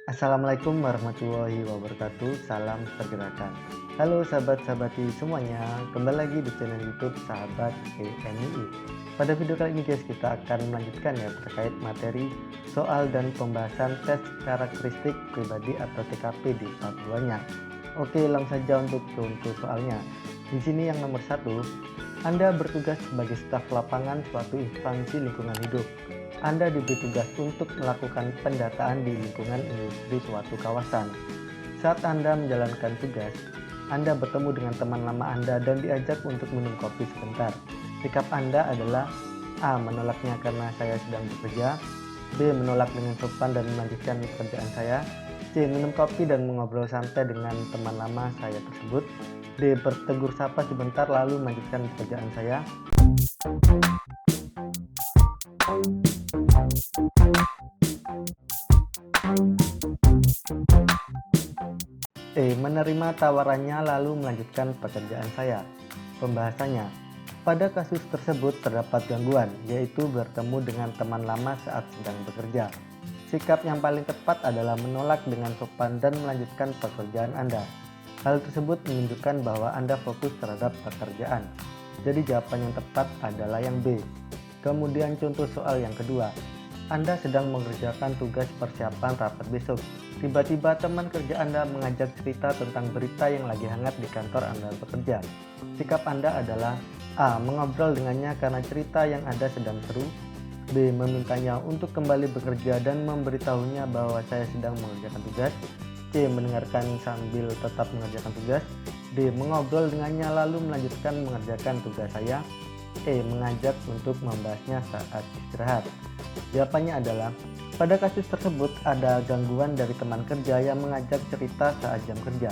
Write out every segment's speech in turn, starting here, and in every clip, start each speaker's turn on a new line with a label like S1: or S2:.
S1: Assalamualaikum warahmatullahi wabarakatuh. Salam pergerakan. Halo sahabat-sahabati semuanya, kembali lagi di channel YouTube Sahabat EMUI. Pada video kali ini guys, kita akan melanjutkan ya terkait materi soal dan pembahasan tes karakteristik pribadi atau TKP di part 2-nya. Oke, langsung saja untuk contoh soalnya. Di sini yang nomor 1, Anda bertugas sebagai staf lapangan suatu instansi lingkungan hidup. Anda diberi tugas untuk melakukan pendataan di lingkungan industri suatu kawasan. Saat Anda menjalankan tugas, Anda bertemu dengan teman lama Anda dan diajak untuk minum kopi sebentar. Sikap Anda adalah A. Menolaknya karena saya sedang bekerja. B. Menolak dengan sopan dan melanjutkan pekerjaan saya. C. Minum kopi dan mengobrol santai dengan teman lama saya tersebut. D. Bertegur sapa sebentar lalu melanjutkan pekerjaan saya. Menerima tawarannya lalu melanjutkan pekerjaan saya. Pembahasannya, pada kasus tersebut terdapat gangguan, yaitu bertemu dengan teman lama saat sedang bekerja. Sikap yang paling tepat adalah menolak dengan sopan dan melanjutkan pekerjaan Anda. Hal tersebut menunjukkan bahwa Anda fokus terhadap pekerjaan. Jadi jawaban yang tepat adalah yang B. Kemudian contoh soal yang kedua. Anda sedang mengerjakan tugas persiapan rapat besok. Tiba-tiba teman kerja Anda mengajak cerita tentang berita yang lagi hangat di kantor Anda bekerja. Sikap Anda adalah A. Mengobrol dengannya karena cerita yang ada sedang seru. B. Memintanya untuk kembali bekerja dan memberitahunya bahwa saya sedang mengerjakan tugas. C. Mendengarkan sambil tetap mengerjakan tugas. D. Mengobrol dengannya lalu melanjutkan mengerjakan tugas saya. E. Mengajak untuk membahasnya saat istirahat. Jawabannya adalah pada kasus tersebut ada gangguan dari teman kerja yang mengajak cerita saat jam kerja.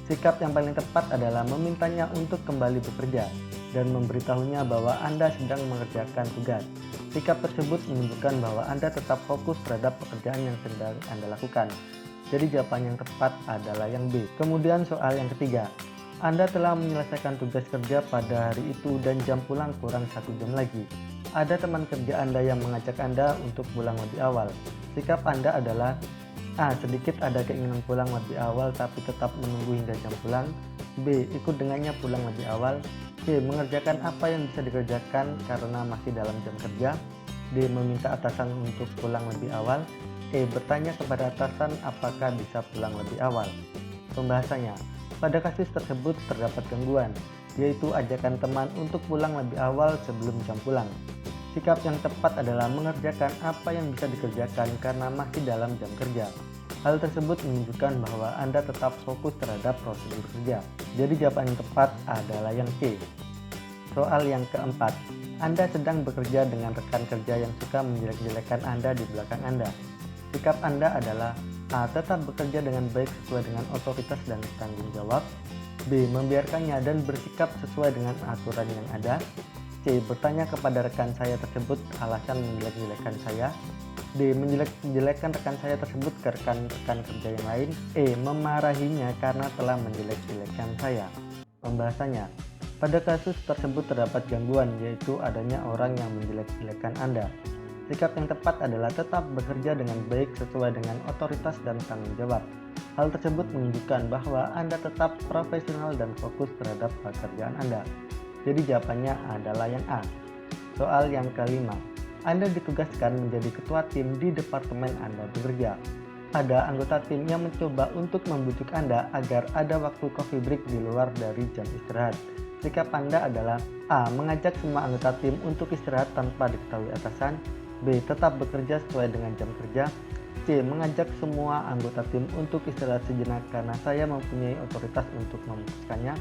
S1: Sikap yang paling tepat adalah memintanya untuk kembali bekerja dan memberitahunya bahwa Anda sedang mengerjakan tugas. Sikap tersebut menunjukkan bahwa Anda tetap fokus terhadap pekerjaan yang sedang Anda lakukan. Jadi jawaban yang tepat adalah yang B. Kemudian soal yang ketiga. Anda telah menyelesaikan tugas kerja pada hari itu dan jam pulang kurang 1 jam lagi. Ada teman kerja Anda yang mengajak Anda untuk pulang lebih awal. Sikap Anda adalah A. Sedikit ada keinginan pulang lebih awal tapi tetap menunggu hingga jam pulang. B. Ikut dengannya pulang lebih awal. C. Mengerjakan apa yang bisa dikerjakan karena masih dalam jam kerja. D. Meminta atasan untuk pulang lebih awal. E. Bertanya kepada atasan apakah bisa pulang lebih awal. Pembahasannya, pada kasus tersebut terdapat gangguan, yaitu ajakan teman untuk pulang lebih awal sebelum jam pulang. Sikap yang tepat adalah mengerjakan apa yang bisa dikerjakan karena masih dalam jam kerja. Hal tersebut menunjukkan bahwa Anda tetap fokus terhadap prosedur kerja. Jadi jawaban yang tepat adalah yang C. Soal yang keempat, Anda sedang bekerja dengan rekan kerja yang suka menjelek-jelekan Anda di belakang Anda. Sikap Anda adalah A. Tetap bekerja dengan baik sesuai dengan otoritas dan tanggung jawab. B. Membiarkannya dan bersikap sesuai dengan aturan yang ada. C. Bertanya kepada rekan saya tersebut alasan menjelek-jelekan saya. D. Menjelek-jelekan rekan saya tersebut ke rekan-rekan kerja yang lain. E. Memarahinya karena telah menjelek-jelekan saya. Pembahasannya, pada kasus tersebut terdapat gangguan, yaitu adanya orang yang menjelek-jelekan Anda. Sikap yang tepat adalah tetap bekerja dengan baik sesuai dengan otoritas dan tanggung jawab. Hal tersebut menunjukkan bahwa Anda tetap profesional dan fokus terhadap pekerjaan Anda. Jadi jawabannya adalah yang A. Soal yang kelima, Anda ditugaskan menjadi ketua tim di departemen Anda bekerja. Ada anggota tim yang mencoba untuk membujuk Anda agar ada waktu coffee break di luar dari jam istirahat. Sikap Anda adalah A. Mengajak semua anggota tim untuk istirahat tanpa diketahui atasan. B. Tetap bekerja sesuai dengan jam kerja. C. Mengajak semua anggota tim untuk istirahat sejenak karena saya mempunyai otoritas untuk memutuskannya.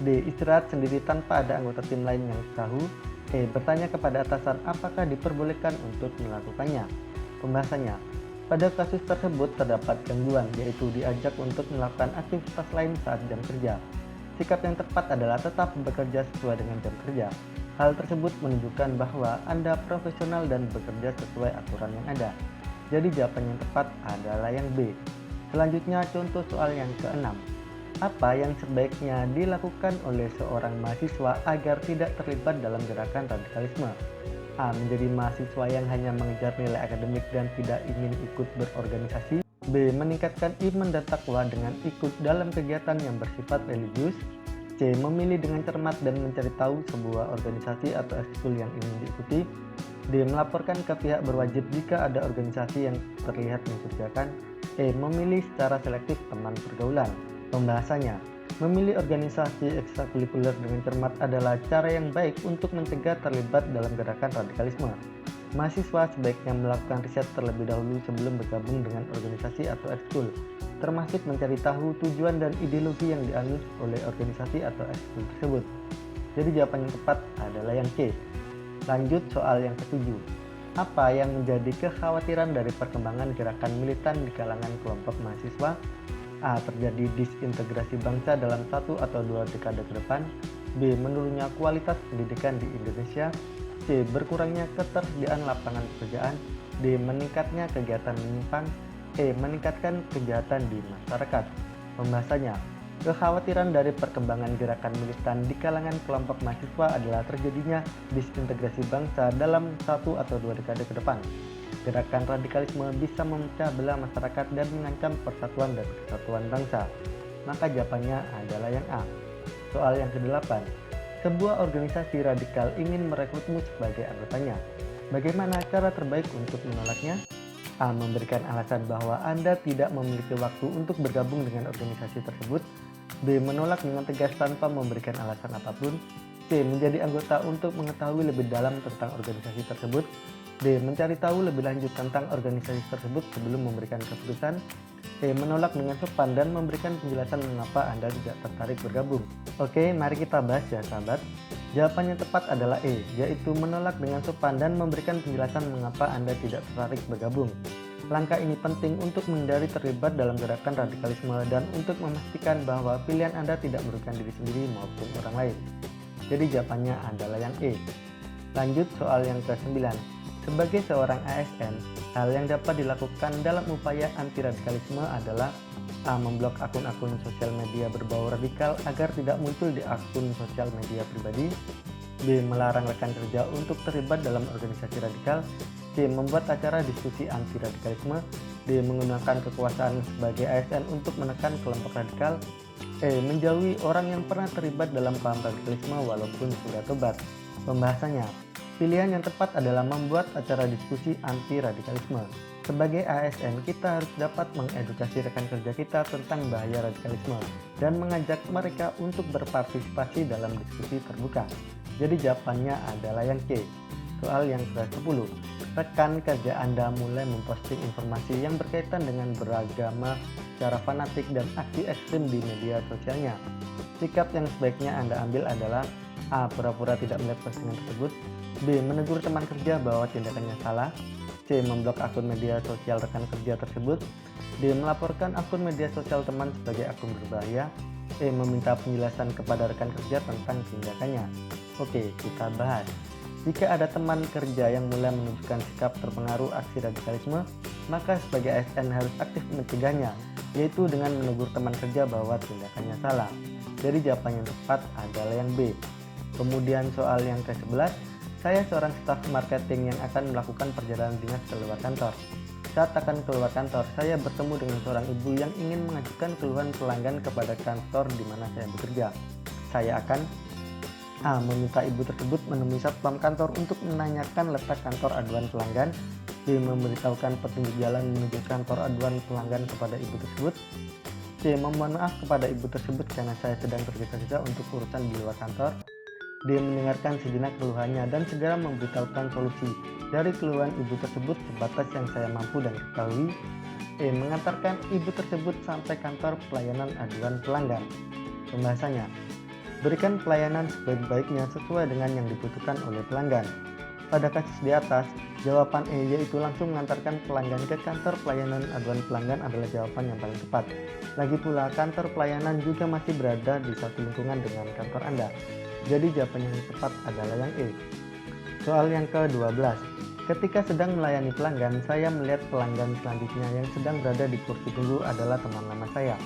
S1: D. Istirahat sendiri tanpa ada anggota tim lain yang tahu. E. Bertanya kepada atasan apakah diperbolehkan untuk melakukannya. Pembahasannya, pada kasus tersebut terdapat gangguan, yaitu diajak untuk melakukan aktivitas lain saat jam kerja. Sikap yang tepat adalah tetap bekerja sesuai dengan jam kerja. Hal tersebut menunjukkan bahwa Anda profesional dan bekerja sesuai aturan yang ada. Jadi jawaban yang tepat adalah yang B. Selanjutnya contoh soal yang keenam. Apa yang sebaiknya dilakukan oleh seorang mahasiswa agar tidak terlibat dalam gerakan radikalisme? A. Menjadi mahasiswa yang hanya mengejar nilai akademik dan tidak ingin ikut berorganisasi. B. Meningkatkan iman dan takwa dengan ikut dalam kegiatan yang bersifat religius. C. Memilih dengan cermat dan mencari tahu sebuah organisasi atau ekskul yang ingin diikuti. D. Melaporkan ke pihak berwajib jika ada organisasi yang terlihat mencurigakan. E. Memilih secara selektif teman pergaulan. Pembahasannya, memilih organisasi ekstrakurikuler dengan cermat adalah cara yang baik untuk mencegah terlibat dalam gerakan radikalisme. Mahasiswa sebaiknya melakukan riset terlebih dahulu sebelum bergabung dengan organisasi atau ekskul, termasuk mencari tahu tujuan dan ideologi yang dianut oleh organisasi atau ekskul tersebut. Jadi jawaban yang tepat adalah yang C. Lanjut soal yang ketujuh. Apa yang menjadi kekhawatiran dari perkembangan gerakan militan di kalangan kelompok mahasiswa? A. Terjadi disintegrasi bangsa dalam 1 atau 2 dekade ke depan. B. Menurunnya kualitas pendidikan di Indonesia. C. Berkurangnya ketersediaan lapangan pekerjaan. D. Meningkatnya kegiatan menyimpang. E. Meningkatkan kejahatan di masyarakat. Pembahasannya, kekhawatiran dari perkembangan gerakan militan di kalangan kelompok mahasiswa adalah terjadinya disintegrasi bangsa dalam 1 atau 2 dekade ke depan. Gerakan radikalisme bisa memecah belah masyarakat dan mengancam persatuan dan kesatuan bangsa. Maka jawabannya adalah yang A. Soal yang ke-8. Sebuah organisasi radikal ingin merekrutmu sebagai anggotanya. Bagaimana cara terbaik untuk menolaknya? A. Memberikan alasan bahwa Anda tidak memiliki waktu untuk bergabung dengan organisasi tersebut. B. Menolak dengan tegas tanpa memberikan alasan apapun. C. Menjadi anggota untuk mengetahui lebih dalam tentang organisasi tersebut. D. Mencari tahu lebih lanjut tentang organisasi tersebut sebelum memberikan keputusan. E. Menolak dengan sopan dan memberikan penjelasan mengapa Anda tidak tertarik bergabung. Oke, mari kita bahas ya sahabat. Jawaban yang tepat adalah E, yaitu menolak dengan sopan dan memberikan penjelasan mengapa Anda tidak tertarik bergabung. Langkah ini penting untuk menghindari terlibat dalam gerakan radikalisme dan untuk memastikan bahwa pilihan Anda tidak merugikan diri sendiri maupun orang lain. Jadi jawabannya adalah yang E. Lanjut soal yang ke-9. Sebagai seorang ASN, hal yang dapat dilakukan dalam upaya anti-radikalisme adalah A. Memblok akun-akun sosial media berbau radikal agar tidak muncul di akun sosial media pribadi. B. Melarang rekan kerja untuk terlibat dalam organisasi radikal. C. Membuat acara diskusi anti-radikalisme. D. Menggunakan kekuasaan sebagai ASN untuk menekan kelompok radikal. E. Menjauhi orang yang pernah terlibat dalam paham radikalisme walaupun sudah tobat. Pembahasannya, pilihan yang tepat adalah membuat acara diskusi anti-radikalisme. Sebagai ASN, kita harus dapat mengedukasi rekan kerja kita tentang bahaya radikalisme dan mengajak mereka untuk berpartisipasi dalam diskusi terbuka. Jadi jawabannya adalah yang C. Soal yang ke-10. Rekan kerja Anda mulai memposting informasi yang berkaitan dengan beragama secara fanatik dan aksi ekstrim di media sosialnya. Sikap yang sebaiknya Anda ambil adalah A. Pura-pura tidak melihat postingan tersebut. B. Menegur teman kerja bahwa tindakannya salah. C. Memblok akun media sosial rekan kerja tersebut. D. Melaporkan akun media sosial teman sebagai akun berbahaya. E. Meminta penjelasan kepada rekan kerja tentang tindakannya. Oke, kita bahas. Jika ada teman kerja yang mulai menunjukkan sikap terpengaruh aksi radikalisme, maka sebagai ASN harus aktif mencegahnya, yaitu dengan menegur teman kerja bahwa tindakannya salah. Jadi jawaban yang tepat adalah yang B. Kemudian soal yang ke-11. Saya seorang staf marketing yang akan melakukan perjalanan dinas keluar kantor. Saat akan keluar kantor, saya bertemu dengan seorang ibu yang ingin mengajukan keluhan pelanggan kepada kantor di mana saya bekerja. Saya akan A. Meminta ibu tersebut menemui satpam kantor untuk menanyakan letak kantor aduan pelanggan. B. Memberitahukan petunjuk jalan menuju kantor aduan pelanggan kepada ibu tersebut. C. Memohon maaf kepada ibu tersebut karena saya sedang tergesa-gesa untuk urusan di luar kantor. D. Mendengarkan sejenak keluhannya dan segera memberitahukan solusi dari keluhan ibu tersebut sebatas yang saya mampu dan ketahui. E. Mengantarkan ibu tersebut sampai kantor pelayanan aduan pelanggan. Pembahasannya, berikan pelayanan sebaik-baiknya sesuai dengan yang dibutuhkan oleh pelanggan. Pada kasus di atas, jawaban E yaitu langsung mengantarkan pelanggan ke kantor pelayanan aduan pelanggan adalah jawaban yang paling tepat. Lagi pula, kantor pelayanan juga masih berada di satu lingkungan dengan kantor Anda. Jadi jawaban yang tepat adalah yang E. Soal yang ke-12. Ketika sedang melayani pelanggan, saya melihat pelanggan selanjutnya yang sedang berada di kursi tunggu adalah teman lama saya.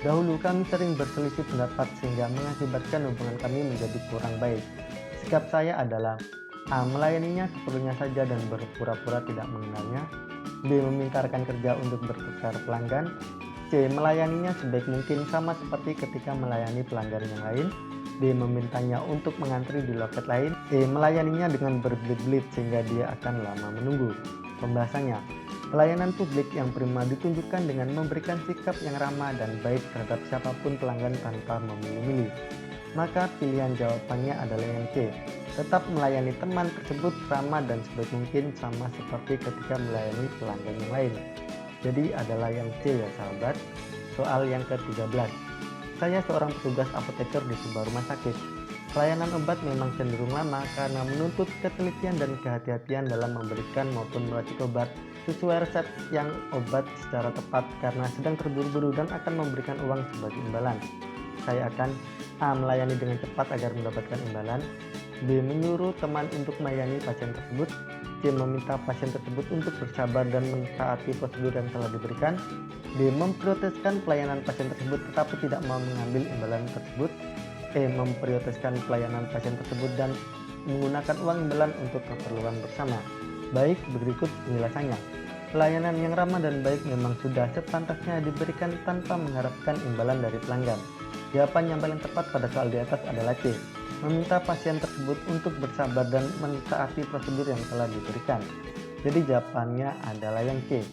S1: Dahulu kami sering berselisih pendapat sehingga mengakibatkan hubungan kami menjadi kurang baik. Sikap saya adalah A. Melayaninya seperlunya saja dan berpura-pura tidak mengenalnya. B. Meminta rekan kerja untuk bertukar pelanggan. C. Melayaninya sebaik mungkin sama seperti ketika melayani pelanggan yang lain. D. Memintanya untuk mengantri di loket lain. E. Melayaninya dengan berbelit-belit sehingga dia akan lama menunggu. Pembahasannya, pelayanan publik yang prima ditunjukkan dengan memberikan sikap yang ramah dan baik terhadap siapapun pelanggan tanpa memilih-milih. Maka pilihan jawabannya adalah yang C. Tetap melayani teman tersebut ramah dan sebaik mungkin sama seperti ketika melayani pelanggan yang lain. Jadi adalah yang C ya sahabat. Soal yang ke-13. Saya seorang petugas apoteker di sebuah rumah sakit. Pelayanan obat memang cenderung lama karena menuntut ketelitian dan kehati-hatian dalam memberikan maupun meracik obat sesuai resep yang obat secara tepat karena sedang terburu-buru dan akan memberikan uang sebagai imbalan. Saya akan A. Melayani dengan cepat agar mendapatkan imbalan. B. Menyuruh teman untuk melayani pasien tersebut. C. Meminta pasien tersebut untuk bersabar dan mentaati prosedur yang telah diberikan. D. Memprioritaskan pelayanan pasien tersebut tetapi tidak mau mengambil imbalan tersebut. E. Memprioritaskan pelayanan pasien tersebut dan menggunakan uang imbalan untuk keperluan bersama. Baik, berikut penjelasannya. Pelayanan yang ramah dan baik memang sudah sepantasnya diberikan tanpa mengharapkan imbalan dari pelanggan. Jawaban yang paling tepat pada soal di atas adalah C. Meminta pasien tersebut untuk bersabar dan mentaati prosedur yang telah diberikan. Jadi jawabannya adalah yang C.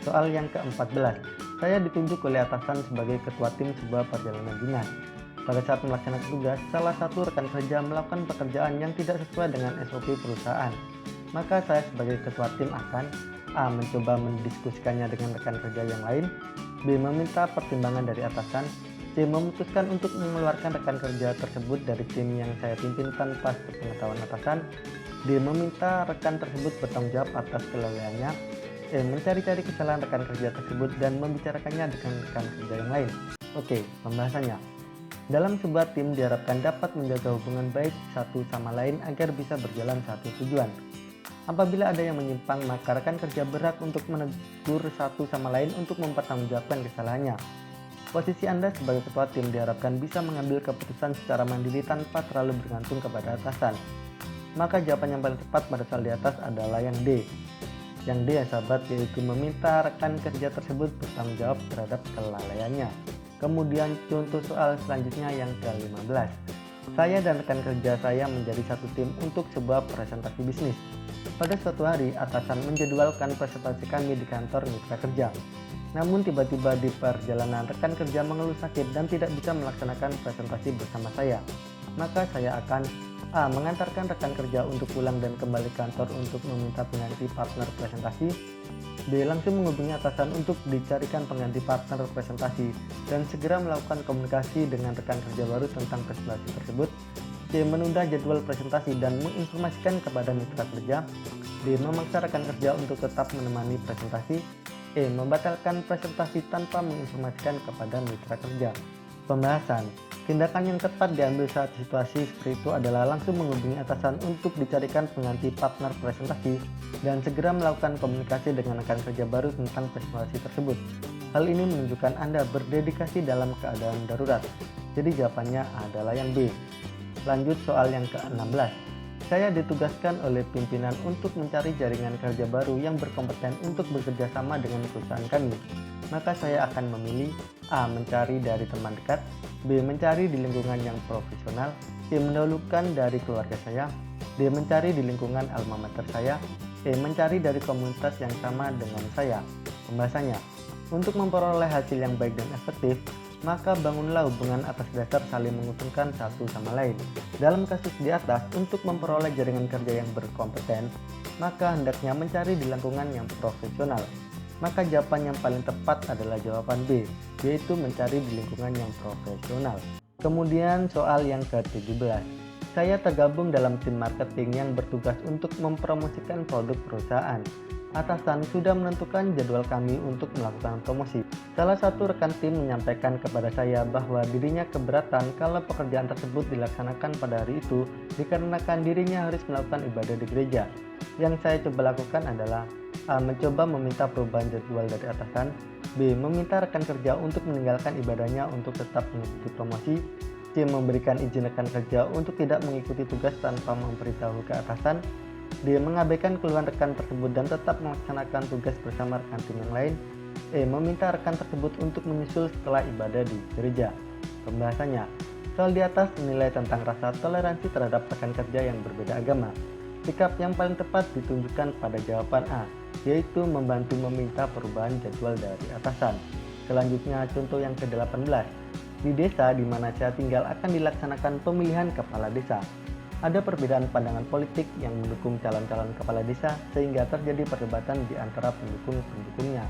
S1: Soal yang ke-14. Saya ditunjuk oleh atasan sebagai ketua tim sebuah perjalanan dinas. Pada saat melaksanakan tugas, salah satu rekan kerja melakukan pekerjaan yang tidak sesuai dengan SOP perusahaan. Maka saya sebagai ketua tim akan A. Mencoba mendiskusikannya dengan rekan kerja yang lain. B. Meminta pertimbangan dari atasan. C. Memutuskan untuk mengeluarkan rekan kerja tersebut dari tim yang saya pimpin tanpa sepengetahuan atasan. D. Meminta rekan tersebut bertanggung jawab atas kelalaiannya. E. Mencari-cari kesalahan rekan kerja tersebut dan membicarakannya dengan rekan kerja yang lain. Oke, pembahasannya. Dalam sebuah tim diharapkan dapat menjaga hubungan baik satu sama lain agar bisa berjalan satu tujuan. Apabila ada yang menyimpang, maka rekan kerja berhak untuk menegur satu sama lain untuk mempertanggungjawabkan kesalahannya. Posisi Anda sebagai ketua tim diharapkan bisa mengambil keputusan secara mandiri tanpa terlalu bergantung kepada atasan. Maka jawaban yang paling tepat pada soal di atas adalah yang D. Yang D ya sahabat, yaitu meminta rekan kerja tersebut bertanggung jawab terhadap kelalaiannya. Kemudian contoh soal selanjutnya yang ke-15. Saya dan rekan kerja saya menjadi satu tim untuk sebuah presentasi bisnis. Pada suatu hari, atasan menjadwalkan presentasi kami di kantor mitra kerja. Namun tiba-tiba di perjalanan rekan kerja mengeluh sakit dan tidak bisa melaksanakan presentasi bersama saya. Maka saya akan A. Mengantarkan rekan kerja untuk pulang dan kembali kantor untuk meminta pengganti partner presentasi. B. Langsung menghubungi atasan untuk dicarikan pengganti partner presentasi dan segera melakukan komunikasi dengan rekan kerja baru tentang presentasi tersebut. C. Menunda jadwal presentasi dan menginformasikan kepada mitra kerja. D. Memaksa rekan kerja untuk tetap menemani presentasi. E. Membatalkan presentasi tanpa menginformasikan kepada mitra kerja. Pembahasan. Tindakan yang tepat diambil saat situasi seperti itu adalah langsung menghubungi atasan untuk dicarikan pengganti partner presentasi dan segera melakukan komunikasi dengan rekan kerja baru tentang presentasi tersebut. Hal ini menunjukkan Anda berdedikasi dalam keadaan darurat. Jadi jawabannya adalah yang B. Lanjut soal yang ke-16. Saya ditugaskan oleh pimpinan untuk mencari jaringan kerja baru yang berkompeten untuk bekerja sama dengan perusahaan kami. Maka saya akan memilih A. Mencari dari teman dekat. B. Mencari di lingkungan yang profesional. C. Mendahulukan dari keluarga saya. D. Mencari di lingkungan alma mater saya. E. Mencari dari komunitas yang sama dengan saya. Pembahasannya. Untuk memperoleh hasil yang baik dan efektif, maka bangunlah hubungan atas dasar saling menguntungkan satu sama lain. Dalam kasus di atas, untuk memperoleh jaringan kerja yang berkompeten, maka hendaknya mencari di lingkungan yang profesional. Maka jawaban yang paling tepat adalah jawaban B, yaitu mencari di lingkungan yang profesional. Kemudian soal yang ke-17. Saya tergabung dalam tim marketing yang bertugas untuk mempromosikan produk perusahaan. Atasan sudah menentukan jadwal kami untuk melakukan promosi. Salah satu rekan tim menyampaikan kepada saya bahwa dirinya keberatan kalau pekerjaan tersebut dilaksanakan pada hari itu dikarenakan dirinya harus melakukan ibadah di gereja. Yang saya coba lakukan adalah A. Mencoba meminta perubahan jadwal dari atasan. B. Meminta rekan kerja untuk meninggalkan ibadahnya untuk tetap mengikuti promosi. C. Memberikan izin rekan kerja untuk tidak mengikuti tugas tanpa memberitahu ke atasan. D. Mengabaikan keluhan rekan tersebut dan tetap melaksanakan tugas bersama rekan tim yang lain. E. Meminta rekan tersebut untuk menyusul setelah ibadah di gereja. Pembahasannya, soal di atas menilai tentang rasa toleransi terhadap rekan kerja yang berbeda agama. Sikap yang paling tepat ditunjukkan pada jawaban A, yaitu membantu meminta perubahan jadwal dari atasan. Selanjutnya contoh yang ke-18. Di desa di mana saya tinggal akan dilaksanakan pemilihan kepala desa. Ada perbedaan pandangan politik yang mendukung calon-calon kepala desa sehingga terjadi perdebatan di antara pendukung-pendukungnya.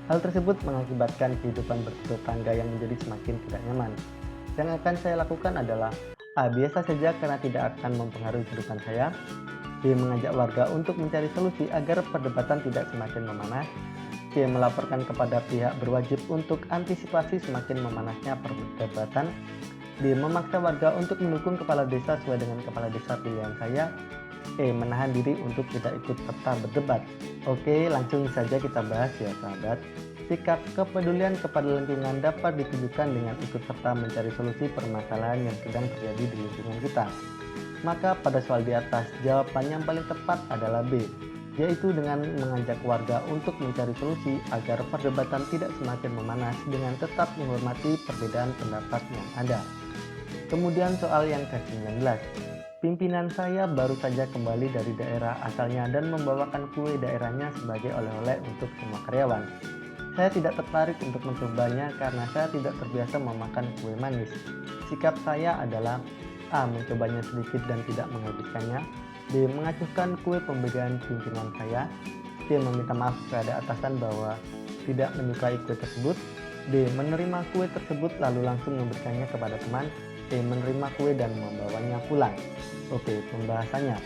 S1: Hal tersebut mengakibatkan kehidupan bertetangga yang menjadi semakin tidak nyaman. Yang akan saya lakukan adalah A. Biasa saja karena tidak akan mempengaruhi kehidupan saya. B. Mengajak warga untuk mencari solusi agar perdebatan tidak semakin memanas. C. Melaporkan kepada pihak berwajib untuk antisipasi semakin memanasnya perdebatan. D. Memaksa warga untuk mendukung kepala desa sesuai dengan kepala desa pilihan saya. E. Menahan diri untuk tidak ikut serta berdebat. Oke, langsung saja kita bahas ya sahabat. Sikap kepedulian kepada lingkungan dapat ditunjukkan dengan ikut serta mencari solusi permasalahan yang sedang terjadi di lingkungan kita. Maka pada soal di atas, jawaban yang paling tepat adalah B, yaitu dengan mengajak warga untuk mencari solusi agar perdebatan tidak semakin memanas dengan tetap menghormati perbedaan pendapat yang ada. Kemudian soal yang ke-19. Pimpinan saya baru saja kembali dari daerah asalnya dan membawakan kue daerahnya sebagai oleh-oleh untuk semua karyawan. Saya tidak tertarik untuk mencobanya karena saya tidak terbiasa memakan kue manis. Sikap saya adalah A. Mencobanya sedikit dan tidak menghabiskannya. B. Mengacuhkan kue pemberian pimpinan saya. C. Meminta maaf kepada atasan bahwa tidak menyukai kue tersebut. D. Menerima kue tersebut lalu langsung memberikannya kepada teman. E. Menerima kue dan membawanya pulang. Oke, pembahasannya.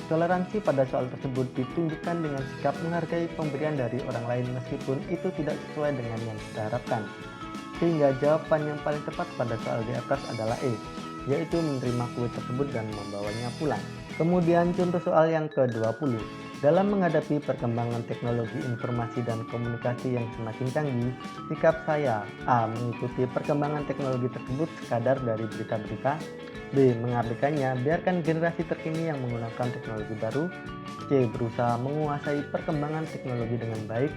S1: Toleransi pada soal tersebut ditunjukkan dengan sikap menghargai pemberian dari orang lain meskipun itu tidak sesuai dengan yang kita harapkan. Sehingga jawaban yang paling tepat pada soal di atas adalah E, yaitu menerima kue tersebut dan membawanya pulang. Kemudian contoh soal yang ke-20. Dalam menghadapi perkembangan teknologi informasi dan komunikasi yang semakin canggih, sikap saya A. Mengikuti perkembangan teknologi tersebut sekadar dari berita-berita. B. Mengabaikannya, biarkan generasi terkini yang menggunakan teknologi baru. C. Berusaha menguasai perkembangan teknologi dengan baik.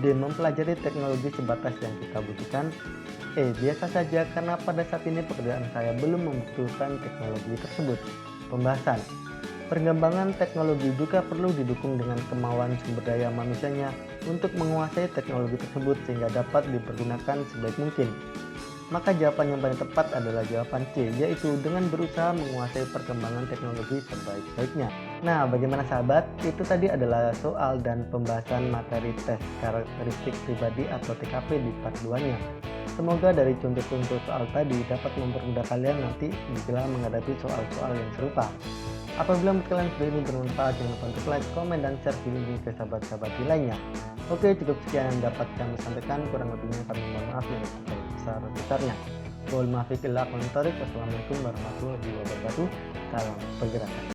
S1: D. Mempelajari teknologi sebatas yang kita butuhkan. E. Biasa saja karena pada saat ini pekerjaan saya belum membutuhkan teknologi tersebut. Pembahasan. Perkembangan teknologi juga perlu didukung dengan kemauan sumber daya manusianya untuk menguasai teknologi tersebut sehingga dapat dipergunakan sebaik mungkin. Maka jawaban yang paling tepat adalah jawaban C, yaitu dengan berusaha menguasai perkembangan teknologi sebaik-baiknya. Nah, bagaimana sahabat? Itu tadi adalah soal dan pembahasan materi tes karakteristik pribadi atau TKP di part 2-nya. Semoga dari contoh-contoh soal tadi dapat mempermudah kalian nanti bila menghadapi soal-soal yang serupa. Apabila menurut kalian video ini bermanfaat, jangan lupa untuk like, komen, dan share video ini ke sahabat-sahabat lainnya. Oke, cukup sekian yang dapat kami sampaikan. Kurang lebihnya kami mohon maaf yang sebesar-besarnya. Wassalamualaikum warahmatullahi wabarakatuh. Salam pergerakan.